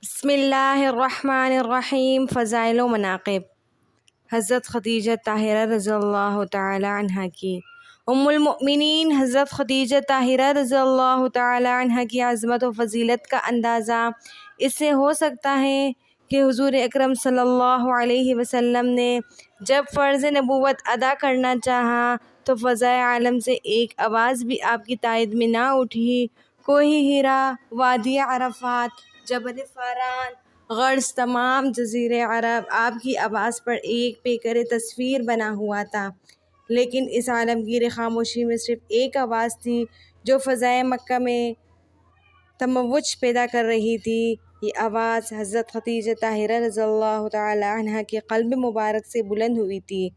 بسم اللہ الرحمن الرحیم۔ فضائل و مناقب۔ حضرت خدیجہ طاہرہ رضی اللہ تعالی عنہ کی ام المؤمنین حضرت خدیجہ طاہرہ رضی اللہ تعالی عنہ کی عظمت و فضیلت کا اندازہ اس سے ہو سکتا ہے کہ حضور اکرم صلی اللہ علیہ وسلم نے جب فرض نبوت ادا کرنا چاہا تو فضائے عالم سے ایک آواز بھی آپ کی تائید میں نہ اٹھی۔ کوہ ہرا، وادی عرفات، جبل فاران، غرض تمام جزیرہ عرب آپ کی آواز پر ایک پیکر تصویر بنا ہوا تھا، لیکن اس عالمگیر خاموشی میں صرف ایک آواز تھی جو فضائے مکہ میں تموج پیدا کر رہی تھی۔ یہ آواز حضرت خدیجہ طاہرہ رضی اللہ تعالی عنہ کے قلب مبارک سے بلند ہوئی تھی،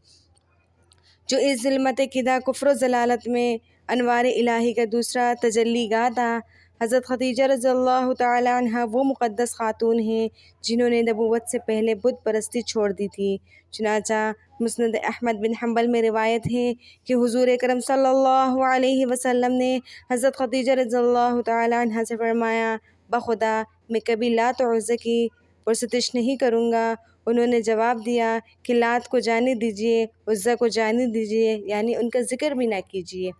جو اس ظلمت کدہ کفر و ضلالت میں انوار الہی کا دوسرا تجلی گاہ تھا۔ حضرت خدیجہ رضی اللہ تعالی عنہ وہ مقدس خاتون ہیں جنہوں نے نبوت سے پہلے بت پرستی چھوڑ دی تھی۔ چنانچہ مسند احمد بن حنبل میں روایت ہے کہ حضور اکرم صلی اللہ علیہ وسلم نے حضرت خدیجہ رضی اللہ تعالی عنہ سے فرمایا، بخدا میں کبھی لات و عزیٰ کی پرستش نہیں کروں گا۔ انہوں نے جواب دیا کہ لات کو جانے دیجیے، عزیٰ کو جانے دیجیے، یعنی ان کا ذکر بھی نہ کیجیے۔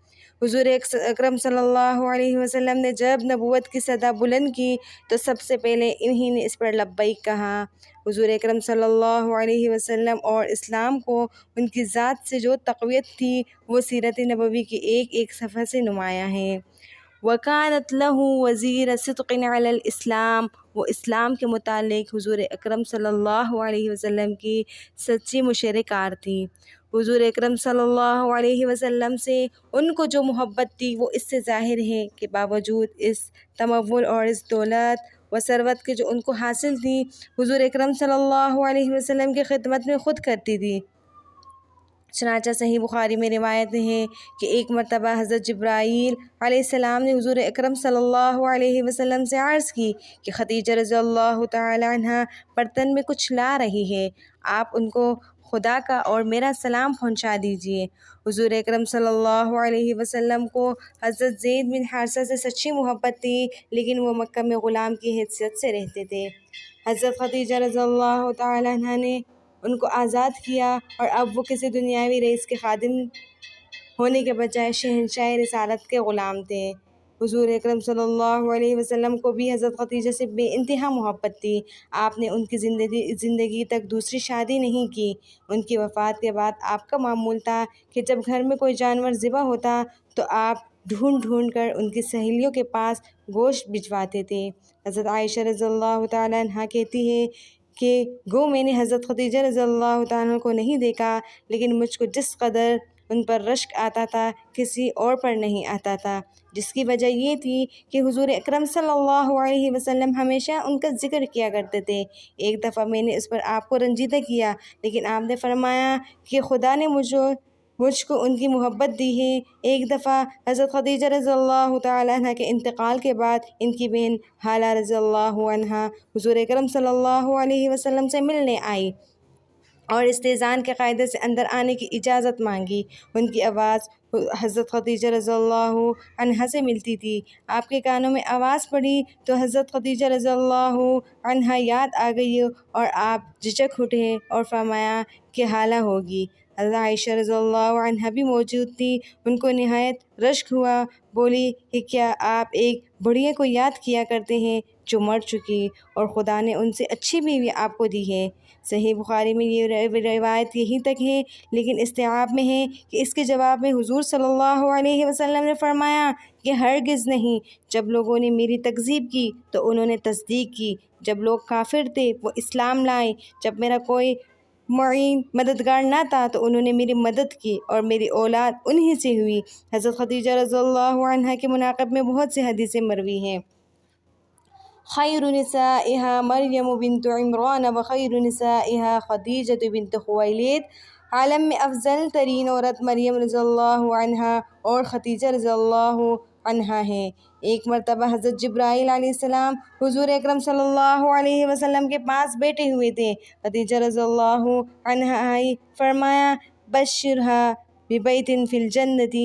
حضور اکرم صلی اللہ علیہ وسلم نے جب نبوت کی صدا بلند کی تو سب سے پہلے انہی نے اس پر لبیک کہا۔ حضور اکرم صلی اللہ علیہ وسلم اور اسلام کو ان کی ذات سے جو تقویت تھی وہ سیرت نبوی کی ایک ایک صفحہ سے نمایاں ہے۔ وَكَانَتْ لَهُ وَزِيرَ صِدْقٍ عَلَى الْإِسْلَامِ، وہ اسلام کے متعلق حضور اکرم صلی اللہ علیہ وسلم کی سچی مشیر کار تھی۔ حضور اکرم صلی اللہ علیہ وسلم سے ان کو جو محبت تھی وہ اس سے ظاہر ہے کہ باوجود اس تمول اور اس دولت و ثروت کے جو ان کو حاصل تھی، حضور اکرم صلی اللہ علیہ وسلم کی خدمت میں خود کرتی تھی۔ چنانچہ صحیح بخاری میں روایت ہے کہ ایک مرتبہ حضرت جبرائیل علیہ السلام نے حضور اکرم صلی اللہ علیہ وسلم سے عرض کی کہ خدیجہ رضی اللہ تعالی عنہ برتن میں کچھ لا رہی ہے، آپ ان کو خدا کا اور میرا سلام پہنچا دیجیے۔ حضور اکرم صلی اللہ علیہ وسلم کو حضرت زید بن حارثہ سے سچی محبت تھی، لیکن وہ مکہ میں غلام کی حیثیت سے رہتے تھے۔ حضرت خدیجہ رضی اللہ تعالی عنہ نے ان کو آزاد کیا اور اب وہ کسی دنیاوی رئیس کے خادم ہونے کے بجائے شہنشاہ رسالت کے غلام تھے۔ حضور اکرم صلی اللہ علیہ وسلم کو بھی حضرت خدیجہ سے بے انتہا محبت تھی۔ آپ نے ان کی زندگی تک دوسری شادی نہیں کی۔ ان کی وفات کے بعد آپ کا معمول تھا کہ جب گھر میں کوئی جانور ذبح ہوتا تو آپ ڈھونڈ ڈھونڈ کر ان کی سہیلیوں کے پاس گوشت بھجواتے تھے۔ حضرت عائشہ رضی اللہ تعالی عنہ کہتی ہے کہ گو میں نے حضرت خدیجہ رضی اللہ تعالیٰ عنہ کو نہیں دیکھا، لیکن مجھ کو جس قدر ان پر رشک آتا تھا کسی اور پر نہیں آتا تھا، جس کی وجہ یہ تھی کہ حضور اکرم صلی اللہ علیہ وسلم ہمیشہ ان کا ذکر کیا کرتے تھے۔ ایک دفعہ میں نے اس پر آپ کو رنجیدہ کیا، لیکن آپ نے فرمایا کہ خدا نے مجھ کو ان کی محبت دی ہے۔ ایک دفعہ حضرت خدیجہ رضی اللہ تعالی عنہ کے انتقال کے بعد ان کی بہن حالہ رضی اللہ عنہا حضور اکرم صلی اللہ علیہ وسلم سے ملنے آئی اور استئذان کے قاعدے سے اندر آنے کی اجازت مانگی۔ ان کی آواز حضرت خدیجہ رضی اللہ عنہا سے ملتی تھی۔ آپ کے کانوں میں آواز پڑی تو حضرت خدیجہ رضی اللہ عنہا یاد آ گئی اور آپ جھجک اٹھے اور فرمایا کہ حالہ ہوگی۔ حضرت عائشہ رضی اللہ عنہا بھی موجود تھی۔ ان کو نہایت رشک ہوا، بولی کہ کیا آپ ایک بڑھیا کو یاد کیا کرتے ہیں جو مر چکی، اور خدا نے ان سے اچھی بیوی آپ کو دی ہے۔ صحیح بخاری میں یہ روایت یہیں تک ہے، لیکن استیعاب میں ہے کہ اس کے جواب میں حضور صلی اللہ علیہ وسلم نے فرمایا کہ ہرگز نہیں۔ جب لوگوں نے میری تکذیب کی تو انہوں نے تصدیق کی، جب لوگ کافر تھے وہ اسلام لائے، جب میرا کوئی معین مددگار نہ تھا تو انہوں نے میری مدد کی، اور میری اولاد انہی سے ہوئی۔ حضرت خدیجہ رضی اللہ عنہا کے مناقب میں بہت سے حدیثیں مروی ہیں۔ خیر نسائها مریم بنت عمران و خیر نسائها خدیجہ بنت خویلد۔ عالم میں افضل ترین عورت مریم رضی اللہ عنہا اور خدیجہ رضی اللہ عنہا ہیں۔ ایک مرتبہ حضرت جبرائیل علیہ السلام حضور اکرم صلی اللہ علیہ وسلم کے پاس بیٹھے ہوئے تھے۔ خدیجہ رضی اللہ عنہا آئی، فرمایا بشرھا ببیت فی الجنت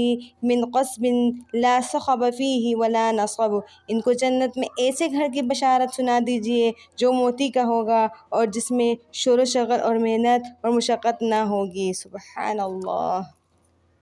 من قصب لا صخب فیہ ولا نصب، ان کو جنت میں ایسے گھر کی بشارت سنا دیجئے جو موتی کا ہوگا اور جس میں شور و شغل اور محنت اور مشقت نہ ہوگی۔ سبحان اللہ۔